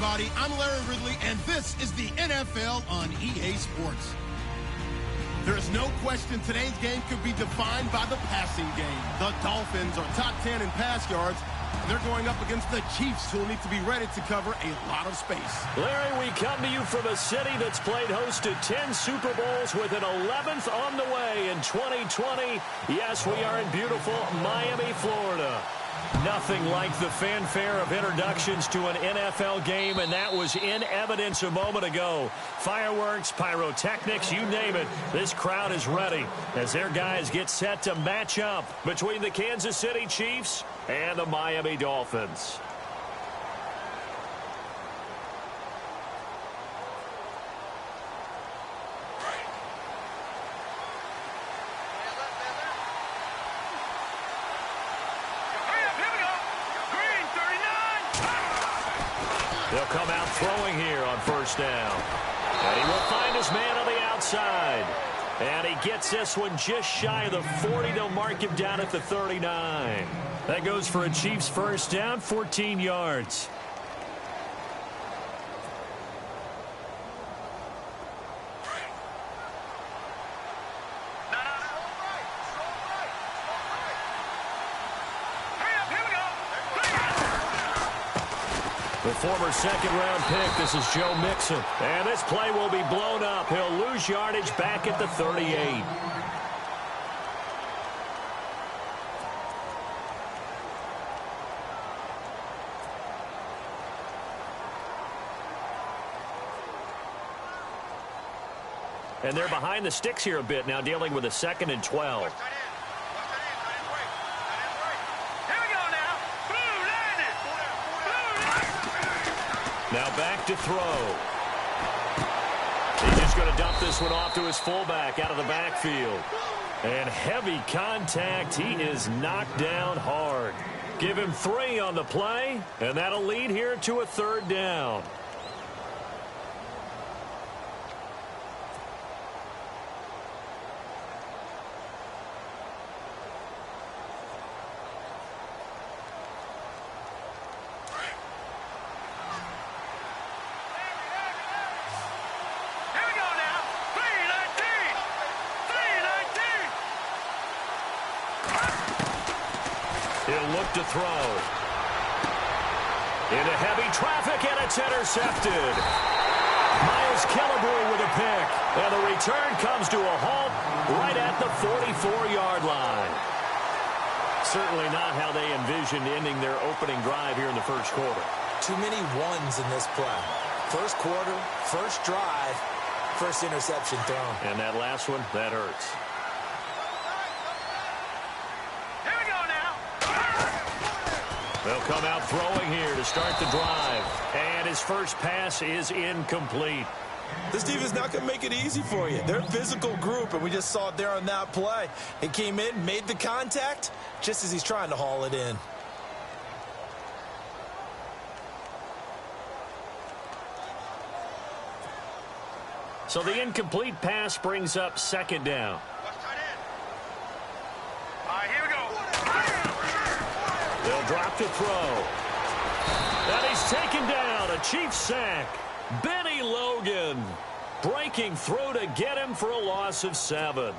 everybody. I'm Larry Ridley, and this is the NFL on EA Sports. There is no question today's game could be defined by the passing game. The Dolphins are top 10 in pass yards, and they're going up against the Chiefs, who will need to be ready to cover a lot of space. Larry, we come to you from a city that's played host to 10 Super Bowls with an 11th on the way in 2020. Yes, we are in beautiful Miami, Florida. Nothing like the fanfare of introductions to an NFL game, and that was in evidence a moment ago. Fireworks, pyrotechnics, you name it. This crowd is ready as their guys get set to match up between the Kansas City Chiefs and the Miami Dolphins. They'll come out throwing here on first down. And he will find his man on the outside. And he gets this one just shy of the 40. They'll mark him down at the 39. That goes for a Chiefs first down, 14 yards. The former second-round pick, this is Joe Mixon. And this play will be blown up. He'll lose yardage back at the 38. And they're behind the sticks here a bit now, dealing with a 2nd and 12. Now back to throw. He's just going to dump this one off to his fullback out of the backfield. And heavy contact. He is knocked down hard. Give him 3 on the play, and that'll lead here to a 3rd down. He'll look to throw. Into heavy traffic, and it's intercepted. Miles Killebrew with a pick. And the return comes to a halt right at the 44-yard line. Certainly not how they envisioned ending their opening drive here in the first quarter. Too many ones in this play. First quarter, first drive, first interception thrown. And that last one, that hurts. They'll come out throwing here to start the drive. And his first pass is incomplete. This defense not going to make it easy for you. They're a physical group, and we just saw it there on that play. He came in, made the contact, just as he's trying to haul it in. So the incomplete pass brings up 2nd down. Here we go. They'll drop to throw. And he's taken down. A Chiefs sack. Benny Logan breaking through to get him for a loss of 7.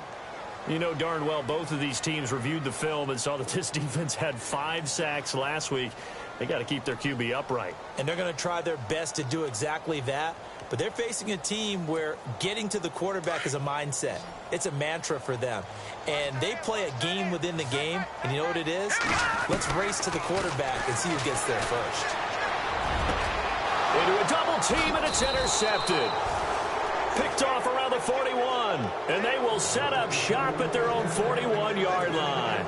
You know darn well both of these teams reviewed the film and saw that this defense had 5 sacks last week. They got to keep their QB upright. And they're going to try their best to do exactly that. But they're facing a team where getting to the quarterback is a mindset. It's a mantra for them. And they play a game within the game. And you know what it is? Let's race to the quarterback and see who gets there first. Into a double team, and it's intercepted. Picked off around the 41. And they will set up shop at their own 41-yard line.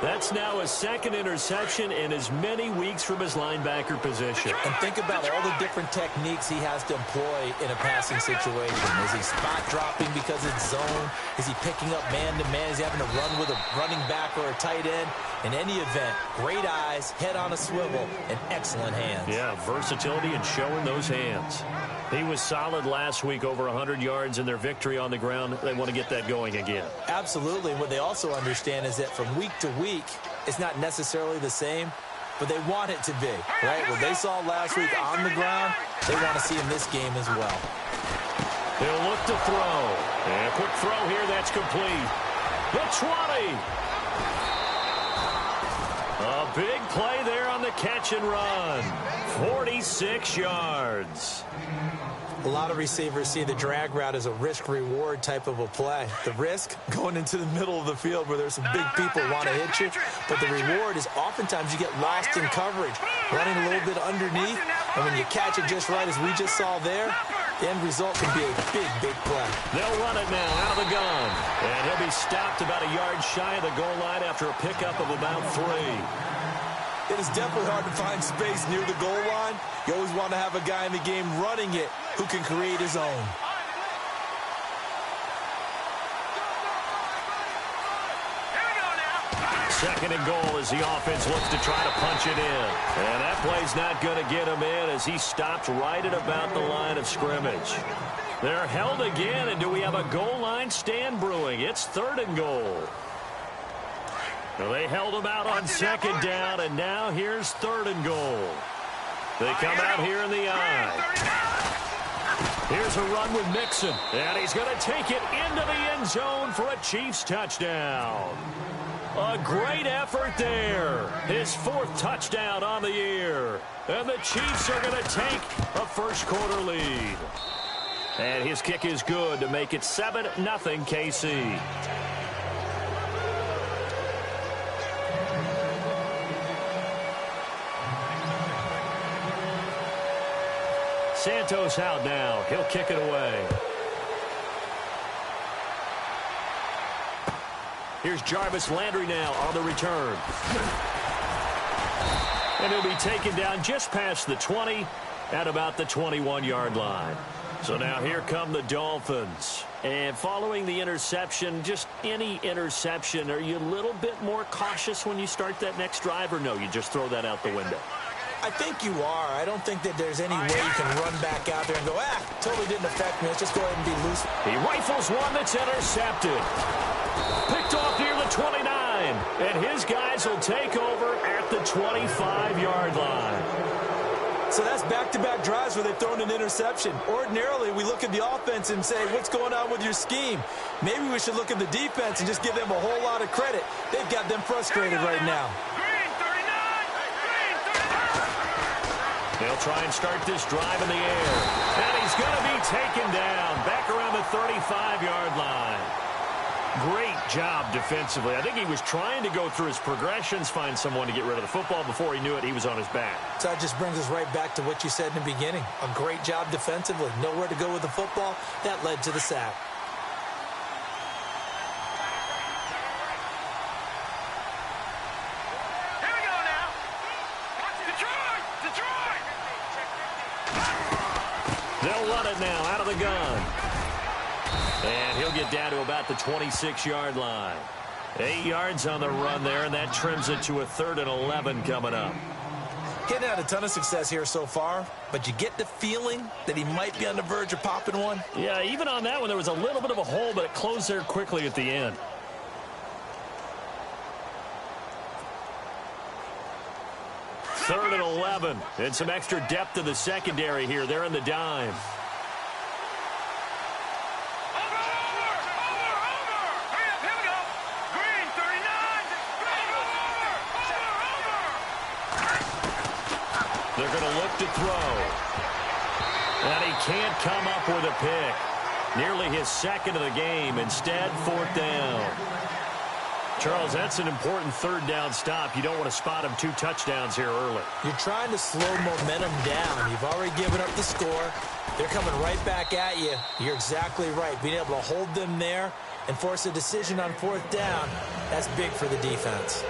That's now a 2nd interception in as many weeks from his linebacker position. And think about all the different techniques he has to employ in a passing situation. Is he spot dropping because it's zone? Is he picking up man-to-man? Is he having to run with a running back or a tight end? In any event, great eyes, head on a swivel, and excellent hands. Yeah, versatility and showing those hands. He was solid last week, over 100 yards in their victory on the ground. They want to get that going again. Absolutely. And what they also understand is that from week to week, it's not necessarily the same. but they want it to be, right? What they saw last week on the ground, they want to see in this game as well. He'll look to throw. And a quick throw here, that's complete. The 20. A big play there on the catch and run. 46 yards. A lot of receivers see the drag route as a risk-reward type of a play. The risk, going into the middle of the field where there's some big people want to hit you. But the reward is oftentimes you get lost in coverage, running a little bit underneath. And when you catch it just right, as we just saw there, the end result can be a big, big play. They'll run it now out of the gun. And he'll be stopped about a yard shy of the goal line after a pickup of about 3. It is definitely hard to find space near the goal line. You always want to have a guy in the game running it who can create his own. Second and goal as the offense looks to try to punch it in. And that play's not going to get him in as he stopped right at about the line of scrimmage. They're held again, and do we have a goal line stand brewing? It's 3rd and goal. Well, they held him out on 2nd down, and now here's 3rd and goal. They come out here in the eye. Here's a run with Mixon, and he's going to take it into the end zone for a Chiefs touchdown. A great effort there. His 4th touchdown on the year. And the Chiefs are going to take a first-quarter lead. And his kick is good to make it 7-0 KC. Santos out now. He'll kick it away. Here's Jarvis Landry now on the return. And he'll be taken down just past the 20 at about the 21-yard line. So now here come the Dolphins. And following the interception, just any interception, are you a little bit more cautious when you start that next drive, or no, you just throw that out the window? I think you are. I don't think that there's any way you can run back out there and go, totally didn't affect me. Let's just go ahead and be loose. He rifles one that's intercepted. Picked off near the 29. And his guys will take over at the 25-yard line. So that's back-to-back drives where they've thrown an interception. Ordinarily, we look at the offense and say, what's going on with your scheme? Maybe we should look at the defense and just give them a whole lot of credit. They've got them frustrated right now. They'll try and start this drive in the air. And he's going to be taken down back around the 35-yard line. Great job defensively. I think he was trying to go through his progressions, find someone to get rid of the football. Before he knew it, he was on his back. So that just brings us right back to what you said in the beginning. A great job defensively. Nowhere to go with the football. That led to the sack. They'll run it now out of the gun. And he'll get down to about the 26-yard line. 8 yards on the run there, and that trims it to a 3rd and 11 coming up. Getting had a ton of success here so far, but you get the feeling that he might be on the verge of popping one. Yeah, even on that one, there was a little bit of a hole, but it closed there quickly at the end. Third and 11, and some extra depth to the secondary here. They're in the dime. They're going to look to throw. And he can't come up with a pick. Nearly his 2nd of the game. Instead, 4th down. Charles, that's an important 3rd down stop. You don't want to spot him 2 touchdowns here early. You're trying to slow momentum down. You've already given up the score. They're coming right back at you. You're exactly right. Being able to hold them there and force a decision on 4th down, that's big for the defense.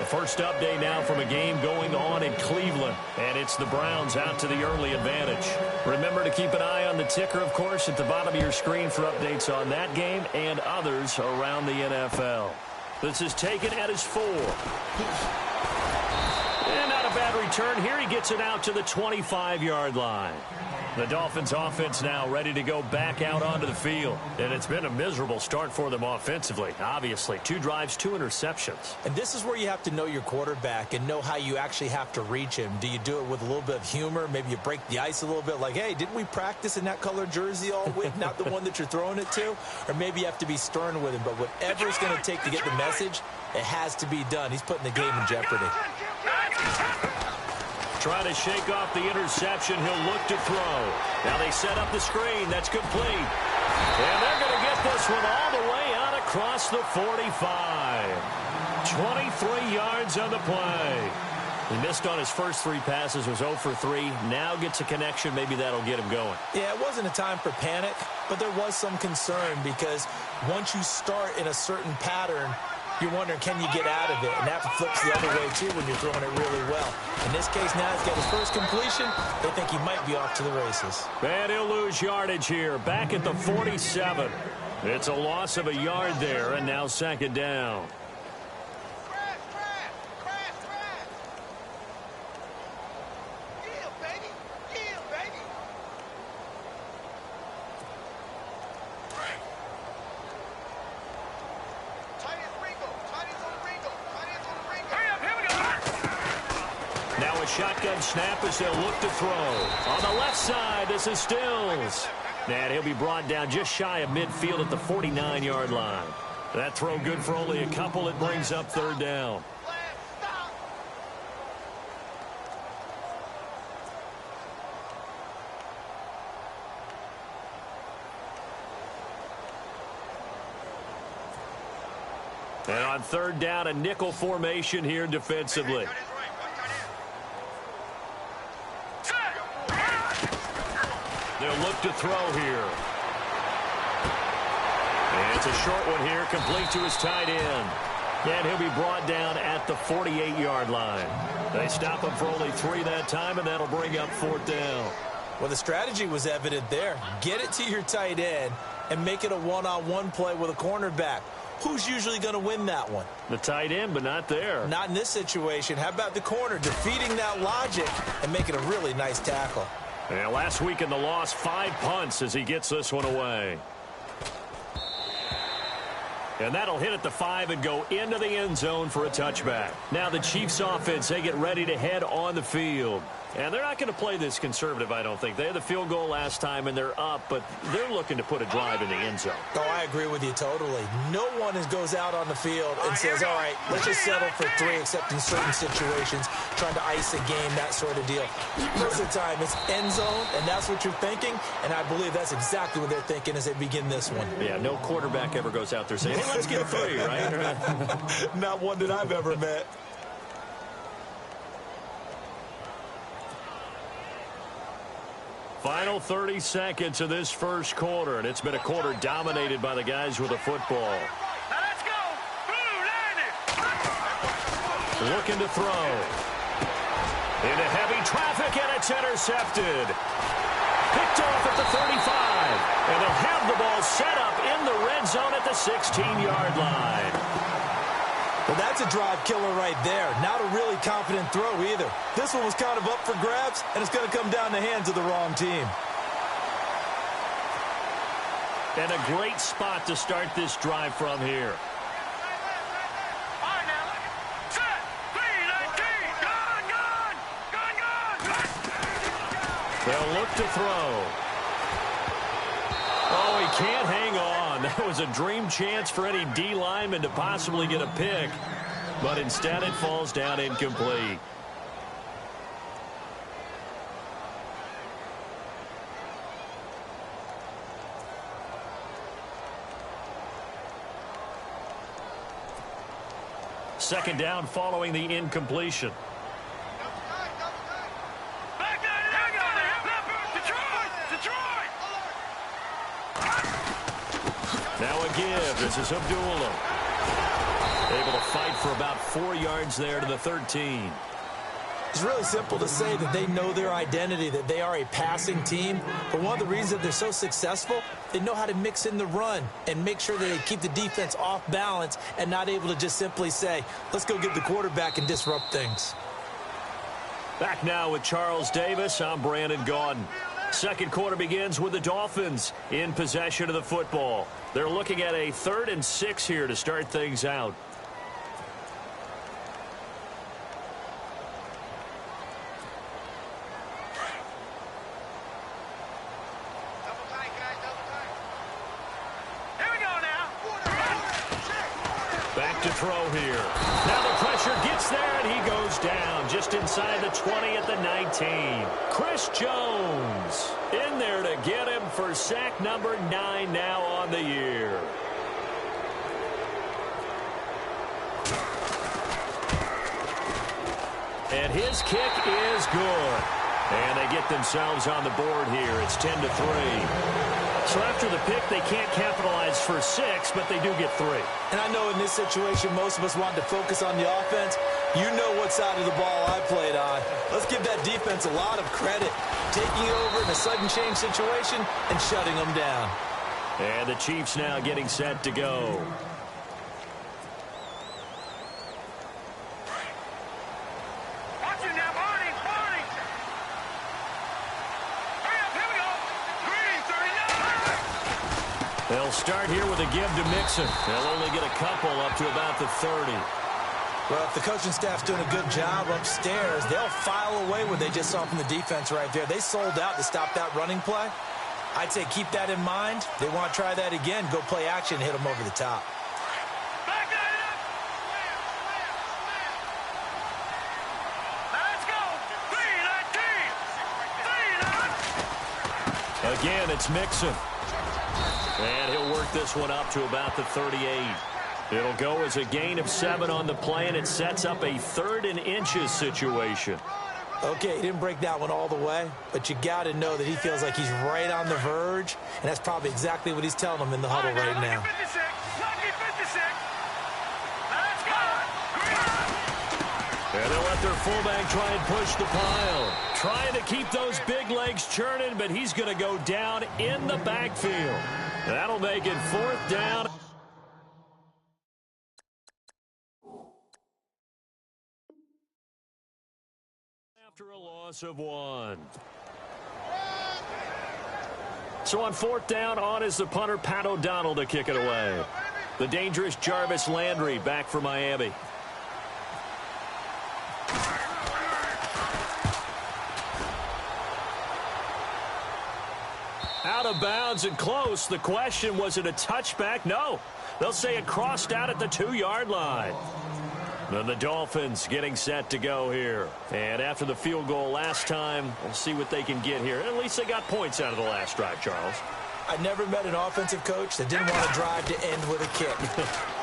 The first update now from a game going on in Cleveland, and it's the Browns out to the early advantage. Remember to keep an eye on the ticker, of course, at the bottom of your screen for updates on that game and others around the NFL. This is taken at his 4. And not a bad return here. He gets it out to the 25-yard line. The Dolphins offense now ready to go back out onto the field. And it's been a miserable start for them offensively. Obviously, 2 drives, 2 interceptions. And this is where you have to know your quarterback and know how you actually have to reach him. Do you do it with a little bit of humor? Maybe you break the ice a little bit like, hey, didn't we practice in that color jersey all week? Not the one that you're throwing it to? Or maybe you have to be stern with him. But whatever it's going to take to get the message, it has to be done. He's putting the game in jeopardy. Trying to shake off the interception. He'll look to throw. Now they set up the screen. That's complete. And they're going to get this one all the way out across the 45. 23 yards on the play. He missed on his first 3 passes, was 0 for 3. Now gets a connection. Maybe that'll get him going. Yeah, it wasn't a time for panic, but there was some concern because once you start in a certain pattern, you're wondering, can you get out of it? And that flips the other way, too, when you're throwing it really well. In this case, now he's got his first completion. They think he might be off to the races. And he'll lose yardage here. Back at the 47. It's a loss of a yard there, and now 2nd down. Shotgun snap as they'll look to throw. On the left side, this is Stills. And he'll be brought down just shy of midfield at the 49-yard line. That throw good for only a couple. It brings up 3rd down. And on 3rd down, a nickel formation here defensively. They'll look to throw here. And it's a short one here, complete to his tight end. And he'll be brought down at the 48-yard line. They stop him for only 3 that time, and that'll bring up 4th down. Well, the strategy was evident there. Get it to your tight end and make it a one-on-one play with a cornerback. Who's usually going to win that one? The tight end, but not there. Not in this situation. How about the corner defeating that logic and making a really nice tackle? And last week in the loss, 5 punts as he gets this one away. And that'll hit at the 5 and go into the end zone for a touchback. Now the Chiefs offense, they get ready to head on the field. And they're not going to play this conservative, I don't think. They had the field goal last time, and they're up, but they're looking to put a drive in the end zone. Oh, I agree with you totally. No one goes out on the field and says, all right, let's just settle for 3, except in certain situations, trying to ice a game, that sort of deal. Most of the time, it's end zone, and that's what you're thinking, and I believe that's exactly what they're thinking as they begin this one. Yeah, no quarterback ever goes out there saying, hey, let's get 3, right? Not one that I've ever met. Final 30 seconds of this first quarter, and it's been a quarter dominated by the guys with the football. Let's go! Looking to throw. Into heavy traffic, and it's intercepted. Picked off at the 35, and they'll have the ball set up in the red zone at the 16-yard line. Well, that's a drive killer right there. Not a really confident throw either. This one was kind of up for grabs, and it's going to come down the hands of the wrong team. And a great spot to start this drive from here. They'll look to throw. Oh, he can't hang on. That was a dream chance for any D lineman to possibly get a pick. But instead it falls down incomplete. Second down following the incompletion. Now a give. This is Abdullah. Able to fight for about 4 yards there to the 13. It's really simple to say that they know their identity, that they are a passing team. But one of the reasons that they're so successful, they know how to mix in the run and make sure that they keep the defense off balance and not able to just simply say, let's go get the quarterback and disrupt things. Back now with Charles Davis. I'm Brandon Gaudin. Second quarter begins with the Dolphins in possession of the football. They're looking at a 3rd and 6 here to start things out. Back to throw here. Now the pressure gets there, and he goes down just inside the 20 at the 19. Chris Jones in there to get him for sack number 9 now on the year. And his kick is good. And they get themselves on the board here. It's 10-3. So after the pick, they can't capitalize for 6, but they do get 3. And I know in this situation, most of us wanted to focus on the offense. You know what side of the ball I played on. Let's give that defense a lot of credit. Taking it over in a sudden change situation and shutting them down. And the Chiefs now getting set to go. They'll start here with a give to Mixon. They'll only get a couple up to about the 30. Well, if the coaching staff's doing a good job upstairs, they'll file away what they just saw from the defense right there. They sold out to stop that running play. I'd say keep that in mind. They want to try that again. Go play action, hit them over the top. Again, it's Mixon. And he'll work this one up to about the 38. It'll go as a gain of 7 on the play, and it sets up a 3rd and inches situation. Okay, he didn't break that one all the way, but you got to know that he feels like he's right on the verge, and that's probably exactly what he's telling them in the huddle right now. And they'll let their fullback try and push the pile. Trying to keep those big legs churning, but he's going to go down in the backfield. That'll make it 4th down. After a loss of 1. So on 4th down, on is the punter, Pat O'Donnell, to kick it away. The dangerous Jarvis Landry back for Miami. Out of bounds and close. The question, was it a touchback? No. They'll say it crossed out at the 2-yard line. Then the Dolphins getting set to go here. And after the field goal last time, we'll see what they can get here. At least they got points out of the last drive, Charles. I never met an offensive coach that didn't want to drive to end with a kick.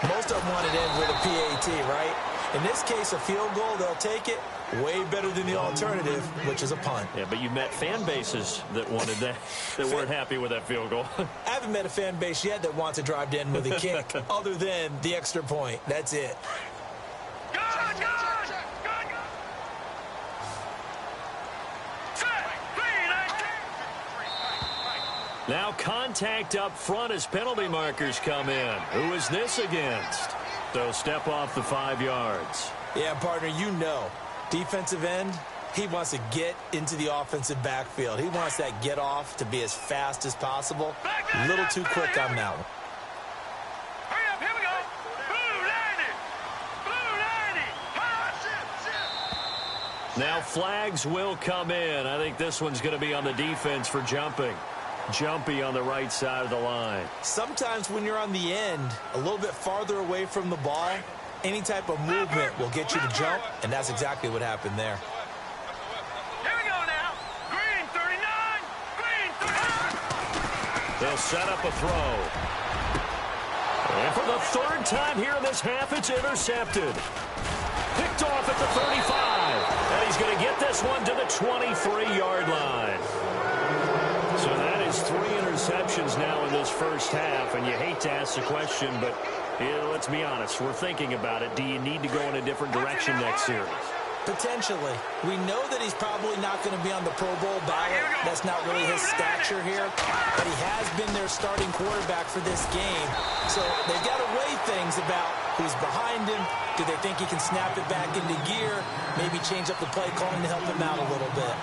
Most of them want to end with a PAT, right? In this case, a field goal, they'll take it. Way better than the alternative, which is a punt. Yeah, but you met fan bases that wanted that, that weren't happy with that field goal. I haven't met a fan base yet that wants to drive to end with a kick, other than the extra point. That's it. Now contact up front as penalty markers come in. Who is this against? They'll step off the 5 yards. Yeah, partner, you know. Defensive end, he wants to get into the offensive backfield. He wants that get off to be as fast as possible. A little too quick on that one. Hurry up, here we go. Blue 90. Now flags will come in. I think this one's going to be on the defense for jumping. Jumpy on the right side of the line. Sometimes when you're on the end, a little bit farther away from the ball, any type of movement will get you to jump, and that's exactly what happened there. Here we go now. Green 39. Green 39. They'll set up a throw. And for the 3rd time here in this half, it's intercepted. Picked off at the 35. And he's going to get this one to the 23-yard line. So that is 3 interceptions now in this first half, and you hate to ask the question, but let's be honest, we're thinking about it. Do you need to go in a different direction next series? Potentially. We know that he's probably not going to be on the Pro Bowl ballot. That's not really his stature here. But he has been their starting quarterback for this game. So they've got to weigh things about who's behind him. Do they think he can snap it back into gear? Maybe change up the play calling to help him out a little bit.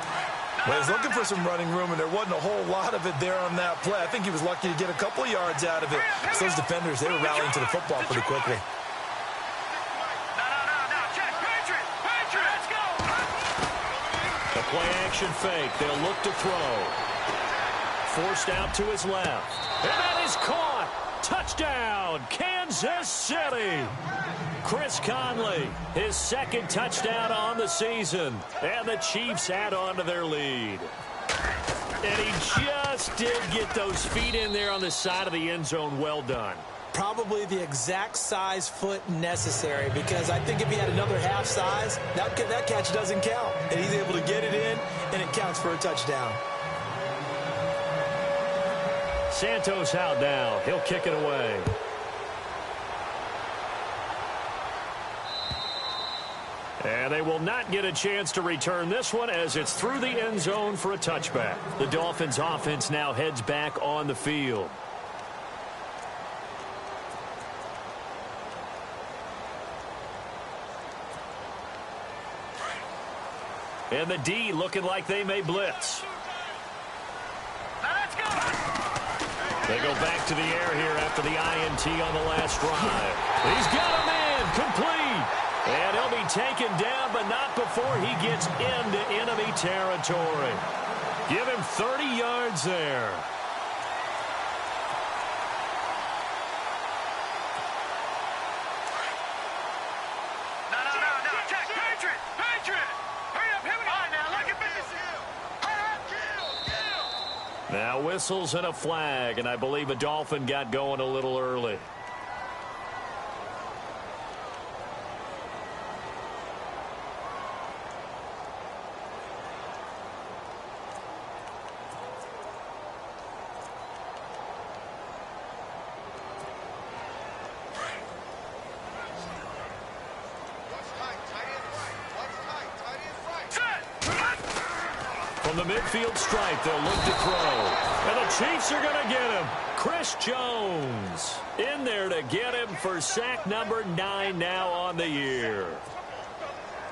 Well, he was looking for some running room, and there wasn't a whole lot of it there on that play. I think he was lucky to get a couple of yards out of it. So those defenders, they were rallying to the football pretty quickly. The play-action fake. They'll look to throw. Forced out to his left. And that is caught. Touchdown, Kansas City. Chris Conley, his second touchdown on the season. And the Chiefs add on to their lead. And he just did get those feet in there on the side of the end zone. Well done. Probably the exact size foot necessary, because I think if he had another half size, that catch doesn't count. And he's able to get it in, and it counts for a touchdown. Santos out now. He'll kick it away. And they will not get a chance to return this one as it's through the end zone for a touchback. The Dolphins offense now heads back on the field. And the D looking like they may blitz. They go back to the air here after the INT on the last drive. He's got a man complete. And he'll be taken down, but not before he gets into enemy territory. Give him 30 yards there. Now whistles and a flag, and I believe a Dolphin got going a little early. From the midfield stripe, they'll look to throw. And the Chiefs are going to get him. Chris Jones in there to get him for sack number 9 now on the year.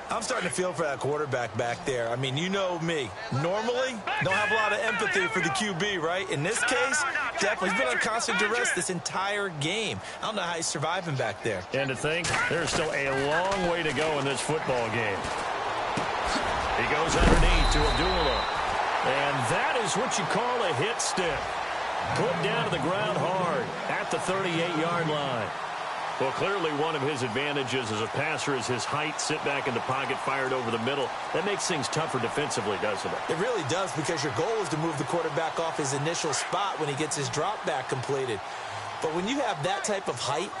I'm starting to feel for that quarterback back there. I mean, you know me. Normally, don't have a lot of empathy for the QB, right? In this case, definitely. He's been on constant duress this entire game. I don't know how he's surviving back there. And to think, there's still a long way to go in this football game. He goes underneath to Abdullah. And that is what you call a hit stick. Put down to the ground hard at the 38-yard line. Well, clearly one of his advantages as a passer is his height. Sit back in the pocket, fired over the middle. That makes things tougher defensively, doesn't it? It really does, because your goal is to move the quarterback off his initial spot when he gets his drop back completed. But when you have that type of height,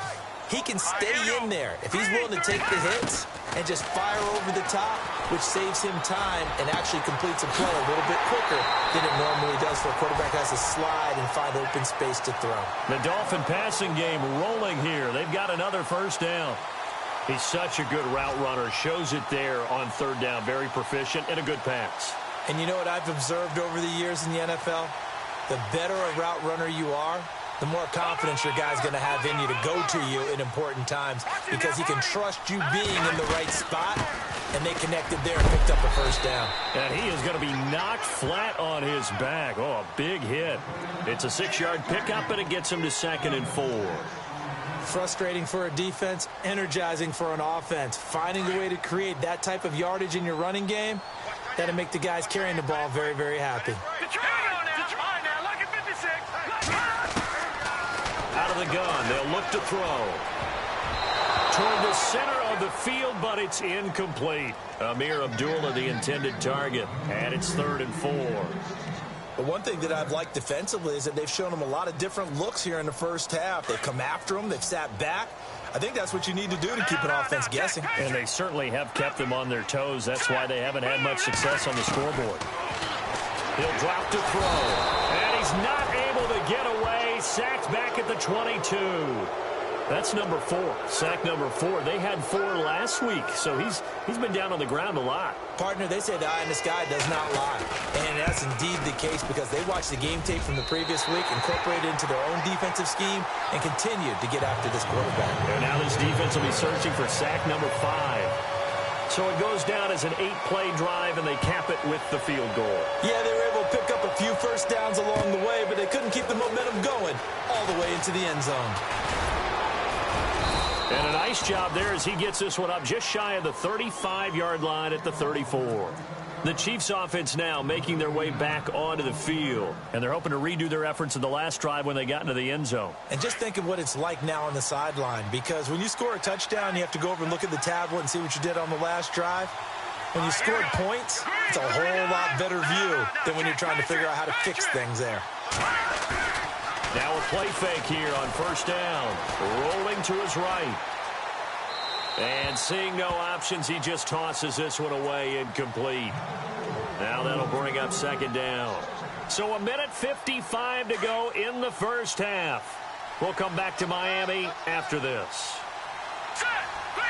he can stay in there if he's willing to take the hits and just fire over the top, which saves him time and actually completes a play a little bit quicker than it normally does for a quarterback who has to slide and find open space to throw. The Dolphin passing game rolling here. They've got another first down. He's such a good route runner. Shows it there on third down. Very proficient and a good pass. And you know what I've observed over the years in the NFL? The better a route runner you are, the more confidence your guy's going to have in you to go to you in important times, because he can trust you being in the right spot, and they connected there and picked up a first down. And he is going to be knocked flat on his back. Oh, a big hit. It's a 6-yard pickup, and it gets him to 2nd and 4. Frustrating for a defense, energizing for an offense. Finding a way to create that type of yardage in your running game, that'll make the guys carrying the ball very, very happy. Out of the gun, they'll look to throw. Toward the center of the field, but it's incomplete. Amir Abdullah, the intended target, and it's 3rd and 4. But one thing that I've liked defensively is that they've shown him a lot of different looks here in the first half. They've come after him. They've sat back. I think that's what you need to do to keep an offense guessing. And they certainly have kept them on their toes. That's why they haven't had much success on the scoreboard. He'll drop to throw. And he's not able to get away. Sacked back at the 22. That's number 4. Sack number 4. They had 4 last week, so he's been down on the ground a lot. Partner, they say the eye in the sky does not lie. And that's indeed the case because they watched the game tape from the previous week, incorporated it into their own defensive scheme, and continued to get after this quarterback. And now this defense will be searching for sack number 5. So it goes down as an 8-play drive, and they cap it with the field goal. Yeah, they were able to pick up a few first downs along the way, but they couldn't keep the momentum going all the way into the end zone. And a nice job there as he gets this one up just shy of the 35-yard line at the 34. The Chiefs offense now making their way back onto the field, and they're hoping to redo their efforts in the last drive when they got into the end zone. And just think of what it's like now on the sideline, because when you score a touchdown, you have to go over and look at the tablet and see what you did on the last drive. When you scored points, it's a whole lot better view than when you're trying to figure out how to fix things there. Now a play fake here on first down. Rolling to his right. And seeing no options, he just tosses this one away incomplete. Now that'll bring up second down. So a minute 55 to go in the first half. We'll come back to Miami after this. Set. 3-19.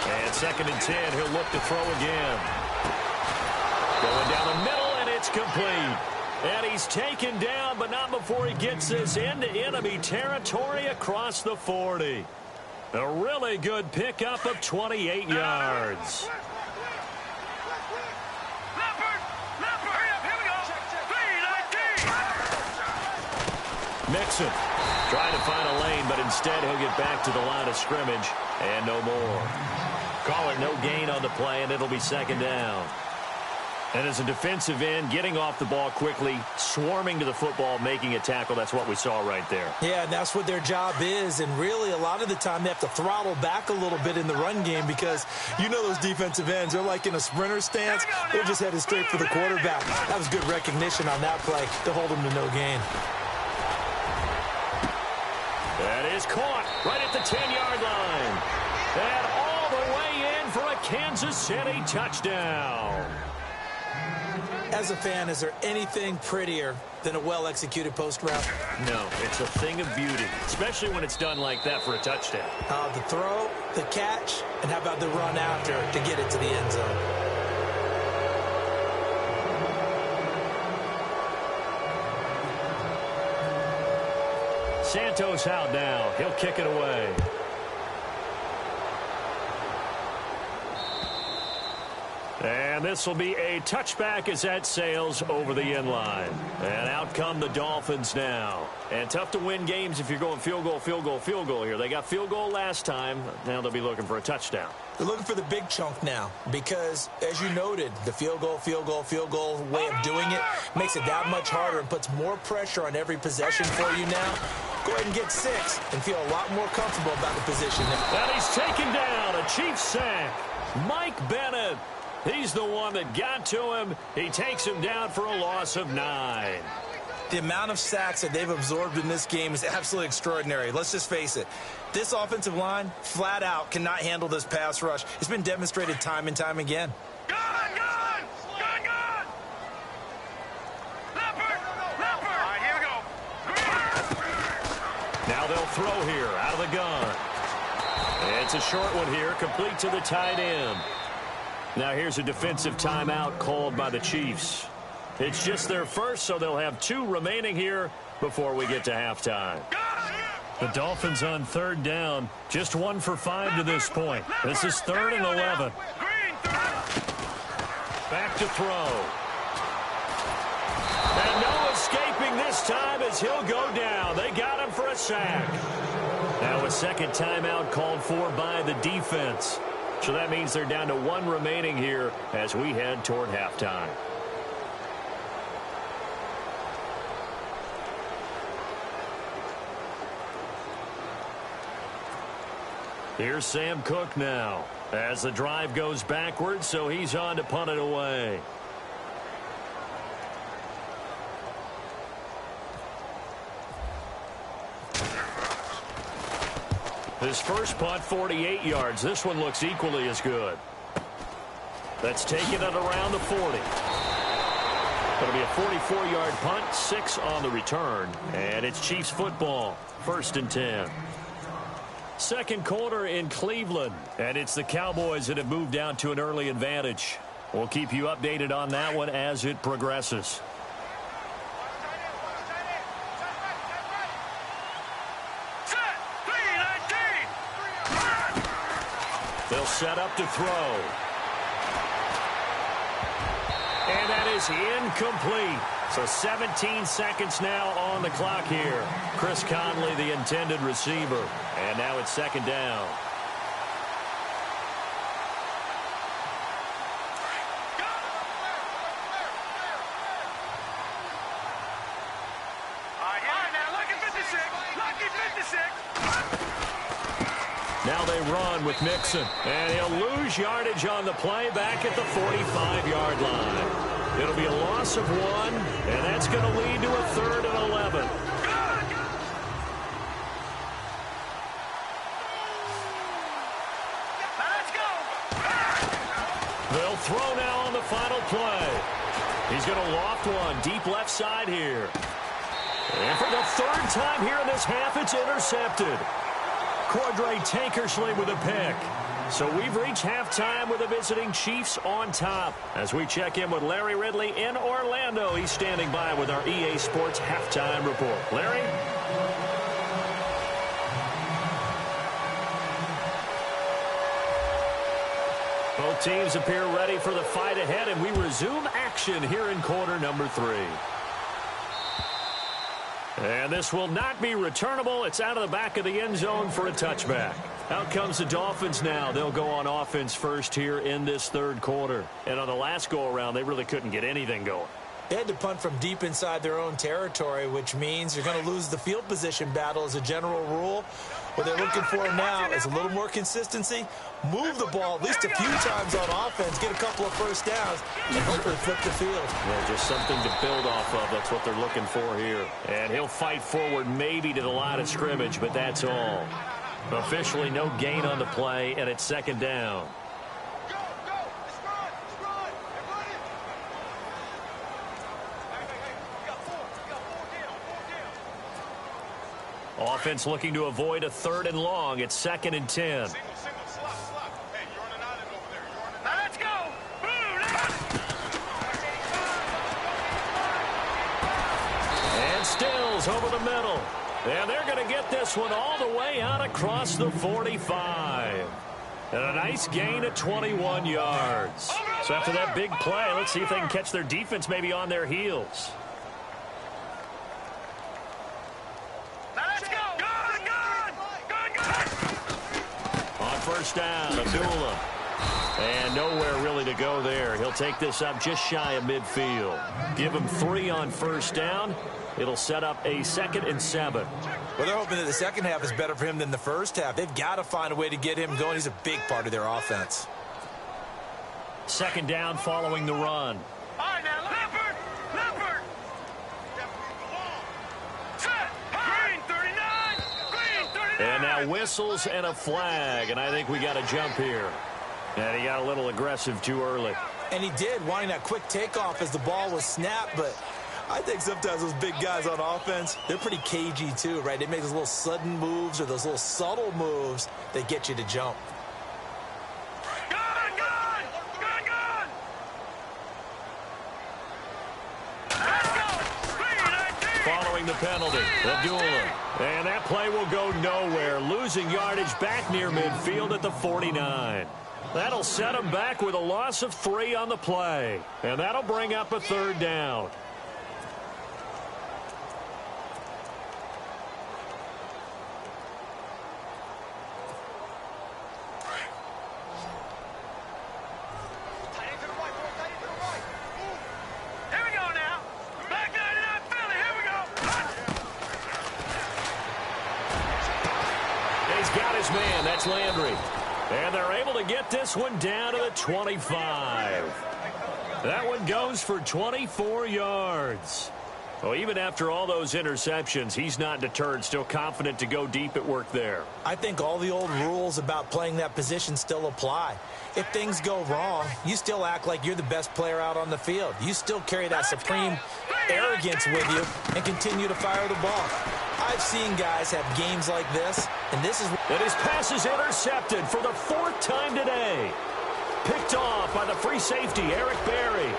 3-19. And second and 10, he'll look to throw again. Going down the middle, and it's complete. And he's taken down, but not before he gets this into enemy territory across the 40. A really good pickup of 28 yards. Mixon trying to find a lane, but instead he'll get back to the line of scrimmage and no more. Call it no gain on the play, and it'll be second down. And as a defensive end, getting off the ball quickly, swarming to the football, making a tackle, that's what we saw right there. Yeah, and that's what their job is. And really, a lot of the time, they have to throttle back a little bit in the run game because you know those defensive ends, they're like in a sprinter stance. They're just headed straight for the quarterback. That was good recognition on that play to hold them to no gain. That is caught right at the 10-yard line. And all the way in for a Kansas City touchdown. As a fan, is there anything prettier than a well-executed post route? No, it's a thing of beauty, especially when it's done like that for a touchdown. The throw, the catch, and how about the run after to get it to the end zone? Santos out now. He'll kick it away. And this will be a touchback as that sails over the end line. And out come the Dolphins now. And tough to win games if you're going field goal, field goal, field goal here. They got field goal last time. Now they'll be looking for a touchdown. They're looking for the big chunk now because, as you noted, the field goal way of doing it makes it that much harder and puts more pressure on every possession for you now. Go ahead and get 6 and feel a lot more comfortable about the position now. And he's taken down. A Chiefs sack. Mike Bennett. He's the one that got to him. He takes him down for a loss of 9. The amount of sacks that they've absorbed in this game is absolutely extraordinary. Let's just face it. This offensive line, flat out, cannot handle this pass rush. It's been demonstrated time and time again. Gun! Leopard! All right, here we go. Now they'll throw here out of the gun. It's a short one here, complete to the tight end. Now here's a defensive timeout called by the Chiefs. It's just their first, so they'll have 2 remaining here before we get to halftime. The Dolphins on third down, just 1 for 5 to this point. This is 3rd and 11. Back to throw. And no escaping this time as he'll go down. They got him for a sack. Now a second timeout called for by the defense. So that means they're down to 1 remaining here as we head toward halftime. Here's Sam Cook now as the drive goes backwards, so he's on to punt it away. His first punt, 48 yards. This one looks equally as good. That's taken it around the 40. It'll be a 44-yard punt, 6 on the return. And it's Chiefs football, 1st and 10. Second quarter in Cleveland. And it's the Cowboys that have moved down to an early advantage. We'll keep you updated on that one as it progresses. They'll set up to throw. And that is incomplete. So 17 seconds now on the clock here. Chris Conley, the intended receiver. And now it's 2nd down. Now they run with Mixon. And he'll lose yardage on the play back at the 45-yard line. It'll be a loss of 1, and that's going to lead to a 3rd and 11. Let's go. They'll throw now on the final play. He's going to loft one deep left side here. And for the 3rd time here in this half, it's intercepted. Cordray Tankersley with a pick. So we've reached halftime with the visiting Chiefs on top. As we check in with Larry Ridley in Orlando, he's standing by with our EA Sports halftime report. Larry? Both teams appear ready for the fight ahead, and we resume action here in quarter number 3. And this will not be returnable. It's out of the back of the end zone for a touchback. Out comes the Dolphins now. They'll go on offense first here in this 3rd quarter. And on the last go-around, they really couldn't get anything going. They had to punt from deep inside their own territory, which means you're going to lose the field position battle as a general rule. What they're looking for now is a little more consistency, move the ball at least a few times on offense, get a couple of first downs, and hopefully flip the field. Yeah, just something to build off of. That's what they're looking for here. And he'll fight forward maybe to the line of scrimmage, but that's all. Officially no gain on the play, and it's 2nd down. Offense looking to avoid a 3rd and long. It's 2nd and 10. Let's go. And Stills over the middle. And they're going to get this one all the way out across the 45. And a nice gain of 21 yards. So after that big play, let's see if they can catch their defense maybe on their heels. First down, Abdullah. And nowhere really to go there. He'll take this up just shy of midfield. Give him 3 on first down. It'll set up a 2nd and 7. Well, they're hoping that the second half is better for him than the first half. They've got to find a way to get him going. He's a big part of their offense. 2nd down following the run. All right, now, Leopard! Leopard! Set! Green 39! Green 39! And now whistles and a flag, and I think we got a jump here. And he got a little aggressive too early. And he did, wanting that quick takeoff as the ball was snapped, but I think sometimes those big guys on offense, they're pretty cagey too, right? They make those little sudden moves or those little subtle moves that get you to jump. Following the penalty, Abdullah. And that play will go nowhere, losing yardage back near midfield at the 49. That'll set him back with a loss of 3 on the play. And that'll bring up a 3rd down. Man, that's Landry. And they're able to get this one down to the 25. That one goes for 24 yards. Well, even after all those interceptions, he's not deterred, still confident to go deep at work there. I think all the old rules about playing that position still apply. If things go wrong, you still act like you're the best player out on the field. You still carry that supreme arrogance with you and continue to fire the ball. I've seen guys have games like this, and this is... And his pass is intercepted for the 4th time today. Picked off by the free safety, Eric Berry.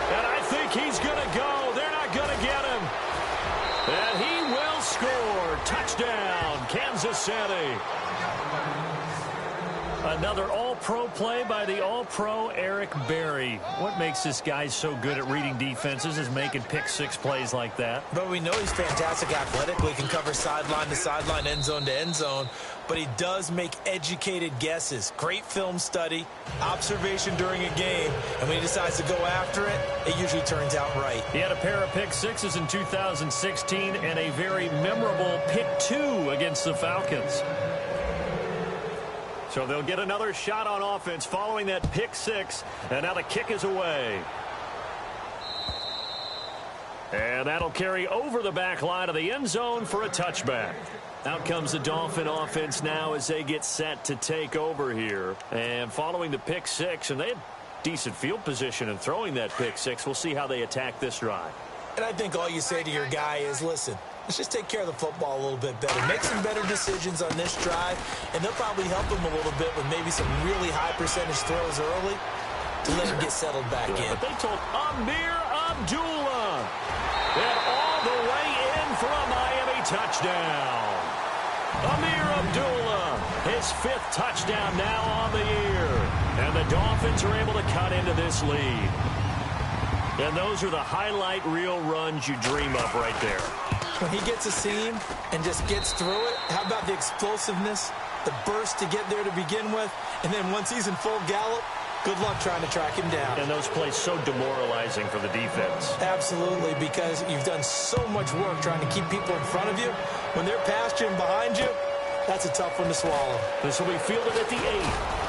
And I think he's going to go. They're not going to get him. And he will score. Touchdown, Kansas City. Another all-pro play by the all-pro Eric Berry. What makes this guy so good at reading defenses is making pick-6 plays like that. But we know he's fantastic athletically, can cover sideline to sideline, end zone to end zone. But he does make educated guesses. Great film study, observation during a game. And when he decides to go after it, it usually turns out right. He had a pair of pick-6s in 2016 and a very memorable pick-2 against the Falcons. So they'll get another shot on offense following that pick-6, and now the kick is away. And that'll carry over the back line of the end zone for a touchback. Out comes the Dolphin offense now as they get set to take over here. And following the pick-6, and they had decent field position in throwing that pick-6. We'll see how they attack this drive. And I think all you say to your guy is, listen, let's just take care of the football a little bit better. Make some better decisions on this drive, and they'll probably help him a little bit with maybe some really high percentage throws early to let him get settled back in. But they told Amir Abdullah. And all the way in for a Miami touchdown. Amir Abdullah, his 5th touchdown now on the year. And the Dolphins are able to cut into this lead. And those are the highlight reel runs you dream of right there. When he gets a seam and just gets through it, how about the explosiveness, the burst to get there to begin with, and then once he's in full gallop, good luck trying to track him down. And those plays so demoralizing for the defense. Absolutely, because you've done so much work trying to keep people in front of you. When they're past you and behind you, that's a tough one to swallow. This will be fielded at the 8.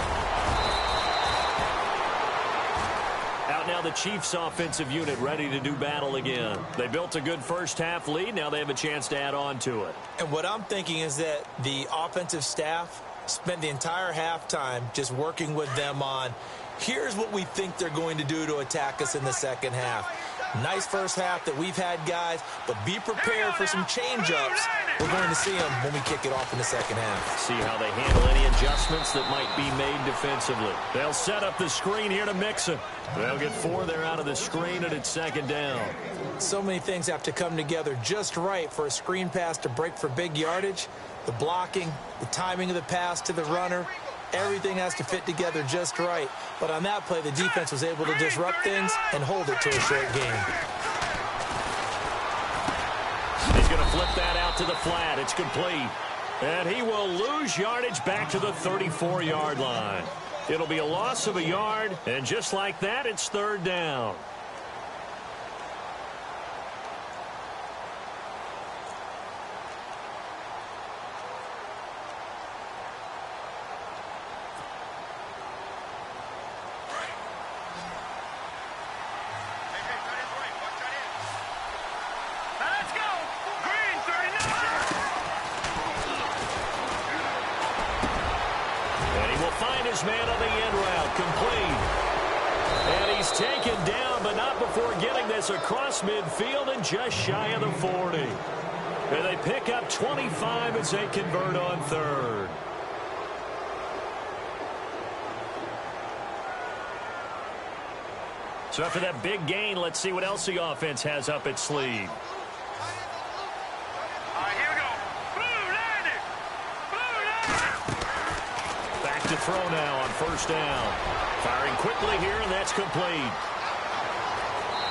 Now the Chiefs offensive unit ready to do battle again. They built a good first-half lead. Now they have a chance to add on to it. And what I'm thinking is that the offensive staff spent the entire halftime just working with them on, here's what we think they're going to do to attack us in the second half. Nice first half that we've had, guys, but be prepared for some change-ups. We're going to see them when we kick it off in the second half. See how they handle any adjustments that might be made defensively. They'll set up the screen here to mix it. They'll get 4 there out of the screen, and it's 2nd down. So many things have to come together just right for a screen pass to break for big yardage. The blocking, the timing of the pass to the runner, everything has to fit together just right. But on that play, the defense was able to disrupt things and hold it to a short game. He's going to flip that out to the flat. It's complete. And he will lose yardage back to the 34-yard line. It'll be a loss of a yard, and just like that, it's 3rd down. Man on the end route, complete. And he's taken down, but not before getting this across midfield and just shy of the 40. And they pick up 25 as they convert on 3rd. So after that big gain, let's see what else the offense has up its sleeve. To throw now on 1st down. Firing quickly here, and that's complete.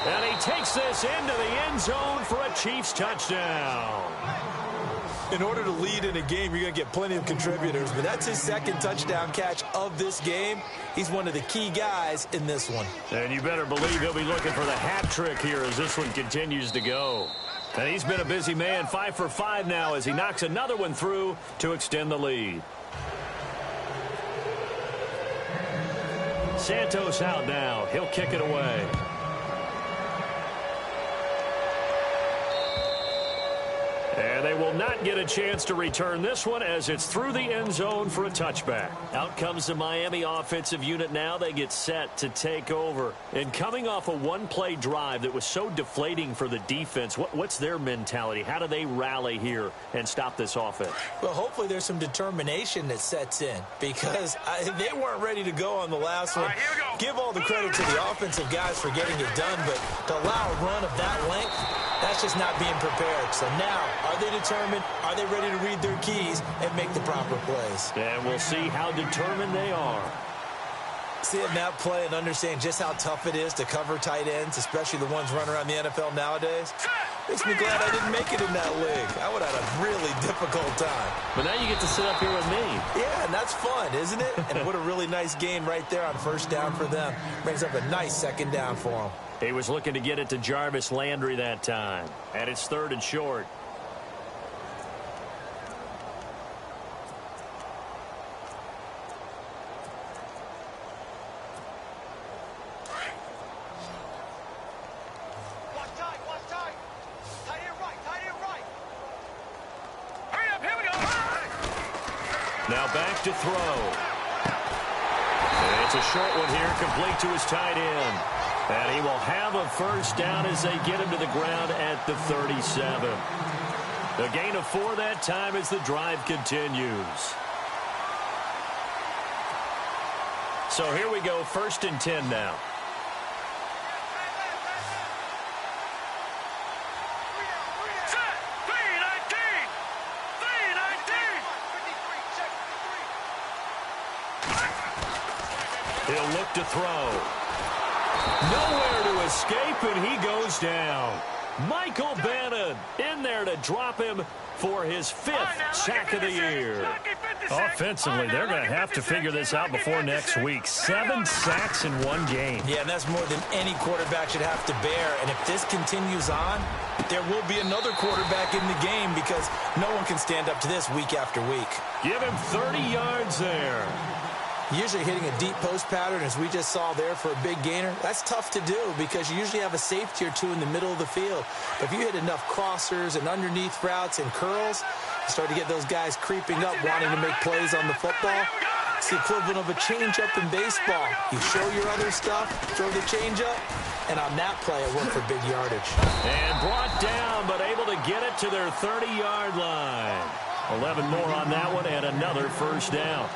And he takes this into the end zone for a Chiefs touchdown. In order to lead in a game, you're going to get plenty of contributors, but that's his 2nd touchdown catch of this game. He's one of the key guys in this one. And you better believe he'll be looking for the hat trick here as this one continues to go. And he's been a busy man, 5 for 5 now as he knocks another one through to extend the lead. Santos out now. He'll kick it away. And they will not get a chance to return this one as it's through the end zone for a touchback. Out comes the Miami offensive unit now. They get set to take over. And coming off a one-play drive that was so deflating for the defense, what's their mentality? How do they rally here and stop this offense? Well, hopefully there's some determination that sets in because they weren't ready to go on the last one. Give all the credit to the offensive guys for getting it done, but to allow a run of that length, that's just not being prepared. So now, are they determined? Are they ready to read their keys and make the proper plays? And we'll see how determined they are. Seeing that play and understand just how tough it is to cover tight ends, especially the ones running around the NFL nowadays, makes me glad I didn't make it in that league. I would have had a really difficult time. But now you get to sit up here with me. Yeah, and that's fun, isn't it? And what a really nice gain right there on first down for them. Brings up a nice second down for them. He was looking to get it to Jarvis Landry that time. And it's 3rd and short. Now back to throw. And it's a short one here, complete to his tight end. And he will have a first down as they get him to the ground at the 37. The gain of 4 that time as the drive continues. So here we go, 1st and 10 now. He'll look to throw. Nowhere to escape, and he goes down. Michael Bannon in there to drop him for his 5th sack of the year. Offensively, they're going to have to figure this out before next week. 7 sacks in one game. Yeah, and that's more than any quarterback should have to bear. And if this continues on, there will be another quarterback in the game because no one can stand up to this week after week. Give him 30 yards there. Usually hitting a deep post pattern, as we just saw there for a big gainer, that's tough to do because you usually have a safety or two in the middle of the field. But if you hit enough crossers and underneath routes and curls, you start to get those guys creeping up, wanting to make plays on the football. It's the equivalent of a changeup in baseball. You show your other stuff, throw the changeup, and on that play, it worked for big yardage. And brought down, but able to get it to their 30-yard line. 11 more on that one, and another first down.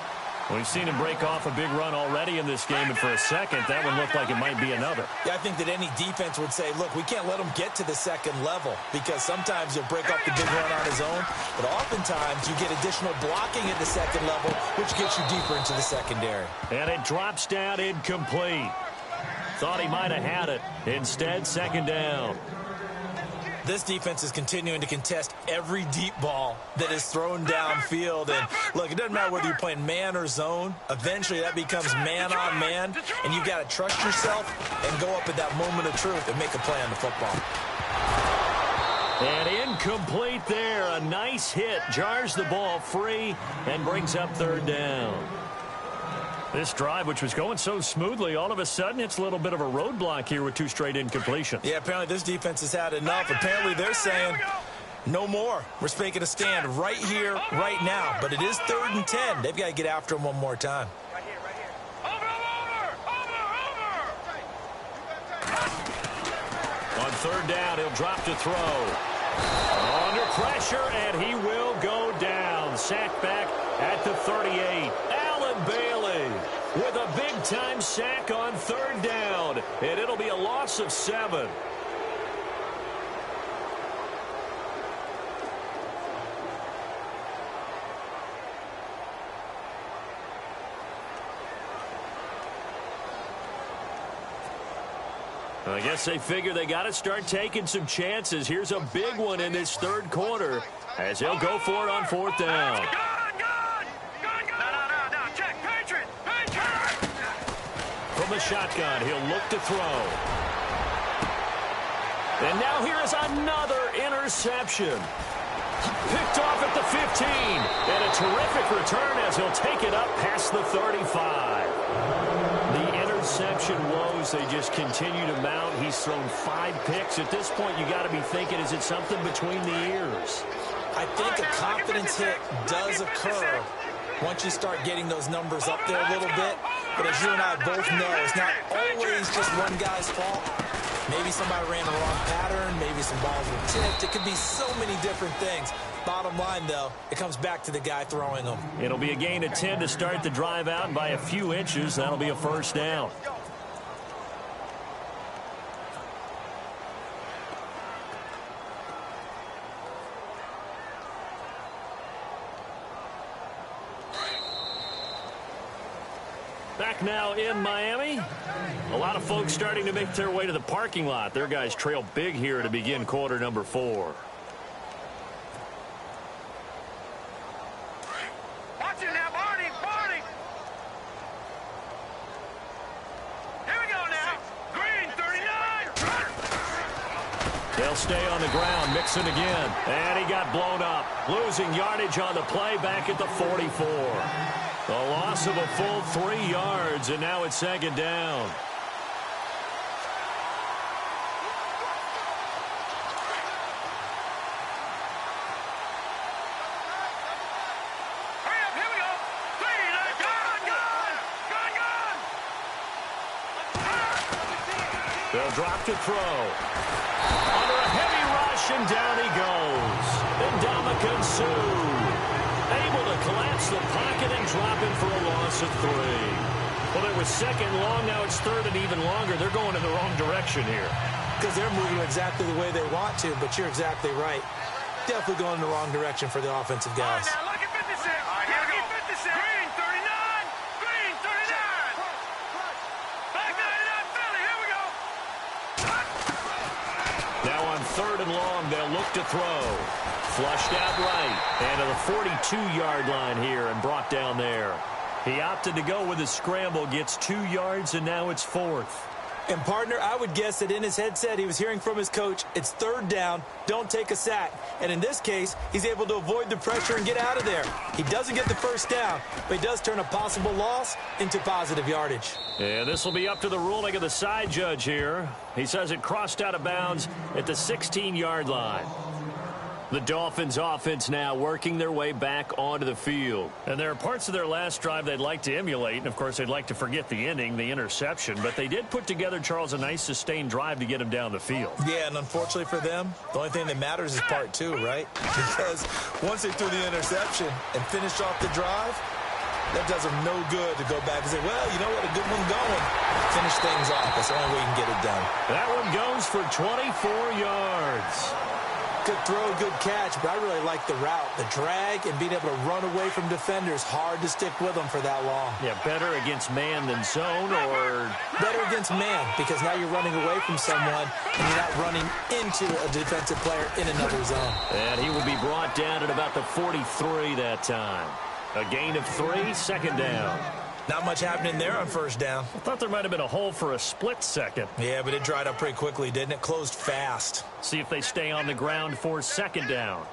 We've seen him break off a big run already in this game, and for a second, that one looked like it might be another. Yeah, I think that any defense would say, look, we can't let him get to the second level because sometimes he'll break off the big run on his own, but oftentimes you get additional blocking at the second level, which gets you deeper into the secondary. And it drops down incomplete. Thought he might have had it. Instead, 2nd down. This defense is continuing to contest every deep ball that is thrown downfield. And, look, it doesn't matter whether you're playing man or zone. Eventually, that becomes man-on-man, and you've got to trust yourself and go up at that moment of truth and make a play on the football. And incomplete there. A nice hit. Jars the ball free and brings up 3rd down. This drive, which was going so smoothly, all of a sudden it's a little bit of a roadblock here with 2 straight incompletions. Yeah, apparently this defense has had enough. Apparently they're saying no more. We're making a stand right here, right now. But it is 3rd and 10. They've got to get after him one more time. Right here, right here. Over. On 3rd down, he'll drop to throw. Under pressure, and he will go down. Sacked back at the 38. Allen Bailey with a big-time sack on 3rd down, and it'll be a loss of 7. I guess they figure they got to start taking some chances. Here's a big one in this 3rd quarter as they'll go for it on 4th down. From the shotgun, he'll look to throw. And now here is another interception. Picked off at the 15. And a terrific return as he'll take it up past the 35. The interception woes, they just continue to mount. He's thrown 5 picks. At this point, you got to be thinking, is it something between the ears? I think a confidence hit does occur once you start getting those numbers up there a little bit. But as you and I both know, it's not always just one guy's fault. Maybe somebody ran the wrong pattern. Maybe some balls were tipped. It could be so many different things. Bottom line, though, it comes back to the guy throwing them. It'll be a gain of 10 to start the drive out, and by a few inches, that'll be a first down. Back now in Miami. A lot of folks starting to make their way to the parking lot. Their guys trail big here to begin quarter number 4. Watch it now, Barney, Barney. Here we go now. Green, 39. They'll stay on the ground, mixing again. And he got blown up. Losing yardage on the play back at the 44. A loss of a full 3 yards, and now it's second down. Hurry up, here we go. Green, gone. They'll drop to throw. Under a heavy rush, and down he goes. Ndamukong Suh able to collapse the pocket and drop it for a loss of 3. Well, it was second long. Now it's third and even longer. They're going in the wrong direction here. Because they're moving exactly the way they want to, but you're exactly right. Definitely going in the wrong direction for the offensive guys. Now look at 56. All right, here we go. 56. Green, 39. Green, 39. Back 99, Philly. Here we go. Now on third and long, they'll look to throw. Flushed out right. And to the 42-yard line here and brought down there. He opted to go with a scramble, gets 2 yards, and now it's 4th. And, partner, I would guess that in his headset he was hearing from his coach, it's third down, don't take a sack. And in this case, he's able to avoid the pressure and get out of there. He doesn't get the first down, but he does turn a possible loss into positive yardage. And this will be up to the ruling of the side judge here. He says it crossed out of bounds at the 16-yard line. The Dolphins offense now working their way back onto the field. And there are parts of their last drive they'd like to emulate. And, of course, they'd like to forget the ending, the interception. But they did put together, Charles, a nice sustained drive to get him down the field. Yeah, and unfortunately for them, the only thing that matters is part 2, right? Because once they threw the interception and finished off the drive, that does them no good to go back and say, well, you know what, a good one going. Finish things off. That's the only way you can get it done. That one goes for 24 yards. Good throw, good catch, but I really like the route. The drag and being able to run away from defenders, hard to stick with them for that long. Yeah, better against man than zone, or better against man, because now you're running away from someone and you're not running into a defensive player in another zone. And he will be brought down at about the 43 that time. A gain of 3, second down. Not much happening there on first down. I thought there might have been a hole for a split second. Yeah, but it dried up pretty quickly, didn't it? Closed fast. See if they stay on the ground for second down.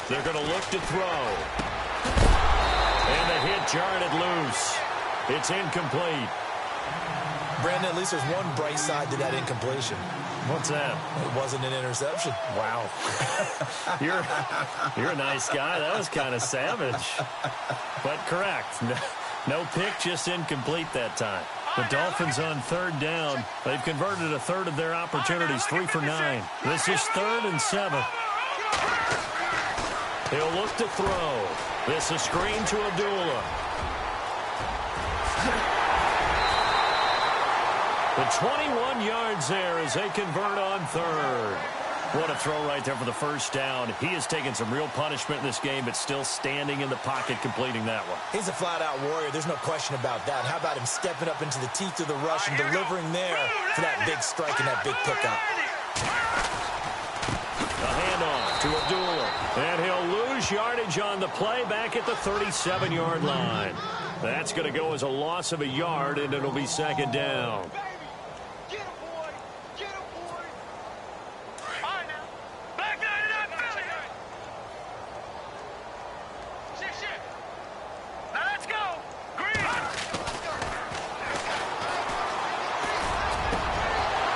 They're going to look to throw. And the hit jarred it loose. It's incomplete. Brandon, at least there's one bright side to that incompletion. What's that? It wasn't an interception. Wow. You're a nice guy. That was kind of savage. But correct. No pick, just incomplete that time. The Dolphins on third down. They've converted a third of their opportunities, 3 for 9. This is 3rd and 7. He'll look to throw. This is screen to Abdullah. The 21 yards there as they convert on third. What a throw right there for the first down. He has taken some real punishment in this game, but still standing in the pocket, completing that one. He's a flat-out warrior. There's no question about that. How about him stepping up into the teeth of the rush and delivering there for that big strike and that big pickup? A handoff to Abdullah. And he'll lose yardage on the play back at the 37-yard line. That's going to go as a loss of a yard, and it'll be second down.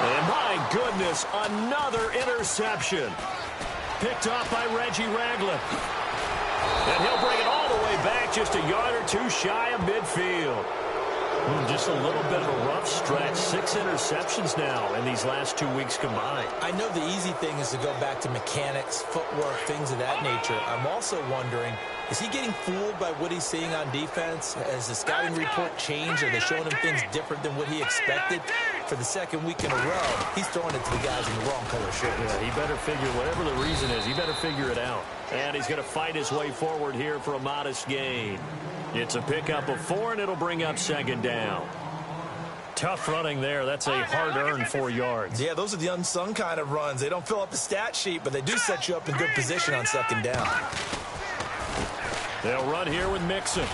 And my goodness, another interception. Picked off by Reggie Ragland. And he'll bring it all the way back, just a yard or two shy of midfield. Just a little bit of a rough stretch. 6 interceptions now in these last 2 weeks combined. I know the easy thing is to go back to mechanics, footwork, things of that nature. I'm also wondering, is he getting fooled by what he's seeing on defense? Has the scouting report changed? Are they showing him things different than what he expected? For the second week in a row, he's throwing it to the guys in the wrong color shirts. Yeah, he better figure, whatever the reason is, he better figure it out. And he's going to fight his way forward here for a modest gain. It's a pickup of 4, and it'll bring up second down. Tough running there. That's a hard-earned 4 yards. Yeah, those are the unsung kind of runs. They don't fill up the stat sheet, but they do set you up in good position on second down. They'll run here with Mixon.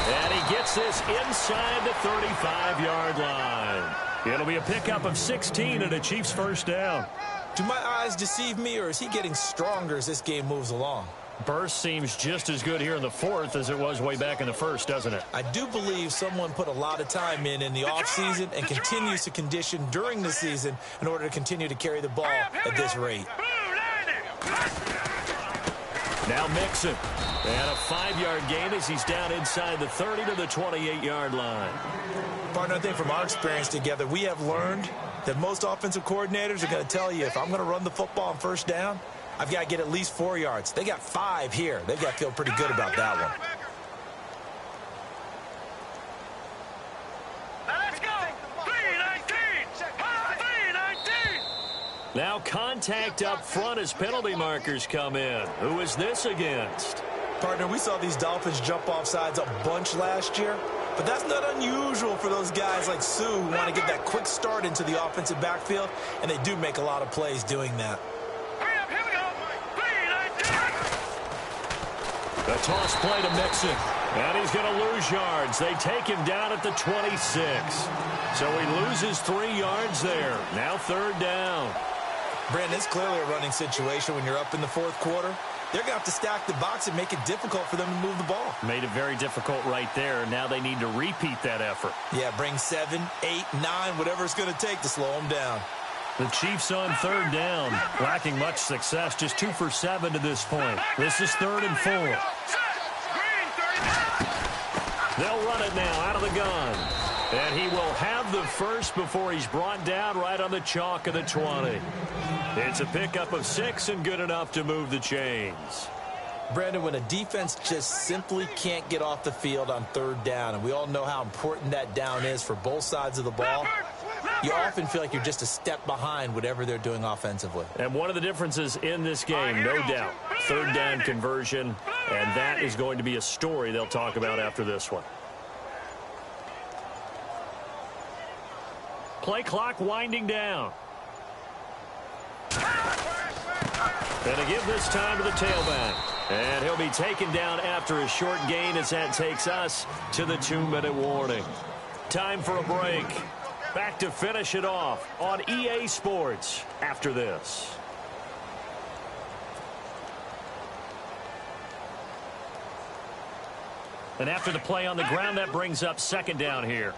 And he gets this inside the 35-yard line. It'll be a pickup of 16 and a Chiefs first down. Do my eyes deceive me, or is he getting stronger as this game moves along? Burst seems just as good here in the 4th as it was way back in the 1st, doesn't it? I do believe someone put a lot of time in the offseason and continues to condition during the season in order to continue to carry the ball at this rate. Now Mixon. And a 5-yard gain as he's down inside the 30 to the 28-yard line. Partner, I think from our experience together, we have learned that most offensive coordinators are going to tell you, if I'm going to run the football on first down, I've got to get at least 4 yards. They got 5 here. They've got to feel pretty good about that one. Let's go. 3-19. Now contact up front as penalty markers come in. Who is this against? Partner, we saw these Dolphins jump off sides a bunch last year, but that's not unusual for those guys like Sue who want to get that quick start into the offensive backfield, and they do make a lot of plays doing that. Here we go. 3-19. The toss play to Mixon. And he's going to lose yards. They take him down at the 26. So he loses 3 yards there. Now third down. Brandon, it's clearly a running situation when you're up in the 4th quarter. They're going to have to stack the box and make it difficult for them to move the ball. Made it very difficult right there. Now they need to repeat that effort. Yeah, bring 7, 8, 9, whatever it's going to take to slow them down. The Chiefs on third down. Lacking much success. Just 2 for 7 to this point. This is 3rd and 4. They'll run it now out of the gun. And he will have the first before he's brought down right on the chalk of the 20. It's a pickup of 6 and good enough to move the chains. Brandon, when a defense just simply can't get off the field on third down, and we all know how important that down is for both sides of the ball, you often feel like you're just a step behind whatever they're doing offensively. And one of the differences in this game, no doubt, third down conversion, and that is going to be a story they'll talk about after this one. Play clock winding down. And a give this time to the tailback. And he'll be taken down after a short gain as that takes us to the 2-minute warning. Time for a break. Back to finish it off on EA Sports after this. And after the play on the ground, that brings up second down here.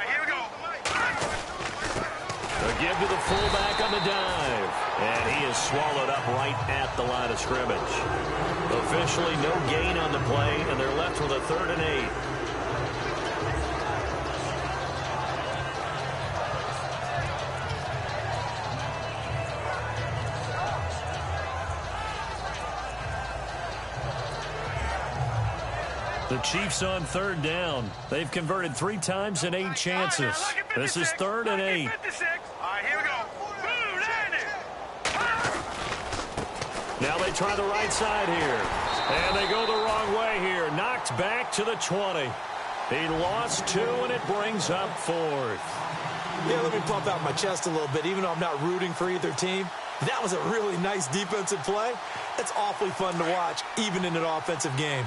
Here we go. A give to the fullback on the dive. And he is swallowed up right at the line of scrimmage. Officially no gain on the play, and they're left with a 3rd and 8. The Chiefs on third down. They've converted 3 times in 8 chances. This is 3rd and 8. Here we go. Now they try the right side here. And they go the wrong way here. Knocked back to the 20. He lost 2, and it brings up 4th. Yeah, let me pump out my chest a little bit, even though I'm not rooting for either team. That was a really nice defensive play. It's awfully fun to watch, even in an offensive game.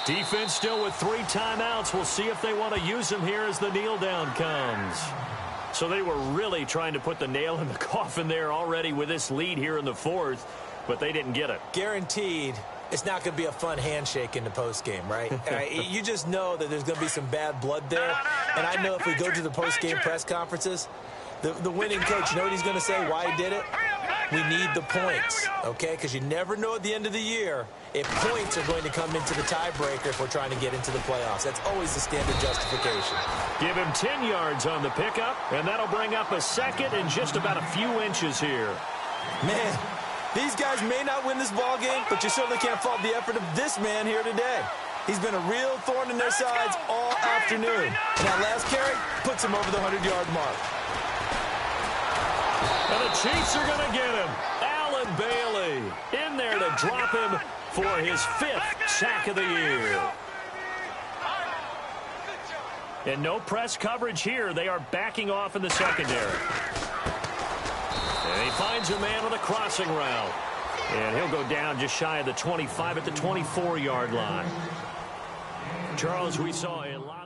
Defense still with 3 timeouts. We'll see if they want to use them here as the kneel down comes. So they were really trying to put the nail in the coffin there already with this lead here in the 4th, but they didn't get it. Guaranteed it's not going to be a fun handshake in the postgame, right? You just know that there's going to be some bad blood there. And I know if we go to the postgame press conferences, the winning coach, you know what he's going to say, why he did it? We need the points, okay? Because you never know at the end of the year if points are going to come into the tiebreaker if we're trying to get into the playoffs. That's always the standard justification. Give him 10 yards on the pickup, and that'll bring up a second and just about a few inches here. Man, these guys may not win this ball game, but you certainly can't fault the effort of this man here today. He's been a real thorn in their sides all afternoon. And that last carry puts him over the 100-yard mark. And the Chiefs are going to get him. Allen Bailey in there to drop him for his 5th sack of the year. And no press coverage here. They are backing off in the secondary. And he finds a man on a crossing route. And he'll go down just shy of the 25 at the 24-yard line. Charles, we saw a lot.